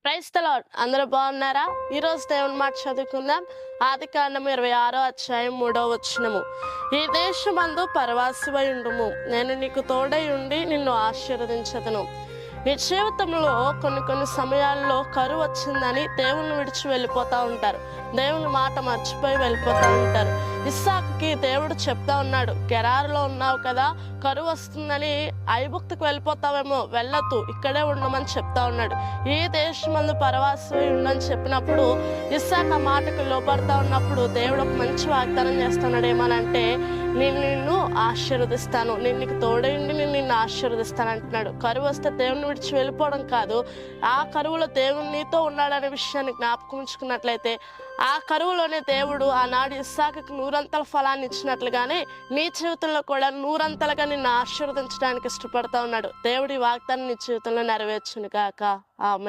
Praise the lord. అందరూ బాగున్నారా? ఈరోజు దేవుని మాట చదువుకుందాం. ఆదికాండం 26వ అధ్యాయం 3వ వచనము. ఈ దేశమందు పరవాసివై ఉండుము, నేను నీకు తోడై ఉండి నిన్ను ఆశీర్వదించదను. మీ జీవితంలో కొన్ని సమయాల్లో కరువు వచ్చిందని దేవుని విడిచి వెళ్ళిపోతూ ఉంటారు. దేవుని మాట మర్చిపోయి వెళ్ళిపోతూ ఉంటారు. ఇస్సాకుకి దేవుడు చెప్తా ఉన్నాడు, గెరారులో ఉన్నావు కదా, కరువు వస్తుందని ఐగుప్తుకు వెళ్ళిపోతావేమో, వెళ్ళొద్దు, ఇక్కడే ఉండమని చెప్తా ఉన్నాడు. ఈ దేశమందు పరవాసి ఉండని చెప్పినప్పుడు ఇస్సాకు ఆ మాటకు లోపడతా ఉన్నప్పుడు దేవుడు ఒక మంచి వాగ్దానం చేస్తున్నాడు. ఏమనంటే, నేను నిన్ను ఆశీర్వదిస్తాను, నేను నీకు తోడైండి నేను నిన్ను ఆశీర్వదిస్తాను అంటున్నాడు. కరువు వస్తే దేవుని విడిచి వెళ్ళిపోవడం కాదు, ఆ కరువులో దేవుడు నీతో ఉన్నాడనే విషయాన్ని జ్ఞాపకం ఉంచుకున్నట్లయితే ఆ కరువులోనే దేవుడు ఆనాడు ఇస్సాకుకి 100 ఫలాన్ని ఇచ్చినట్లుగానే నీ జీవితంలో కూడా 100 నిన్ను ఆశీర్వదించడానికి ఇష్టపడతా ఉన్నాడు. దేవుడి వాగ్దానం నీ జీవితంలో నెరవేర్చును గాక. ఆమేన్.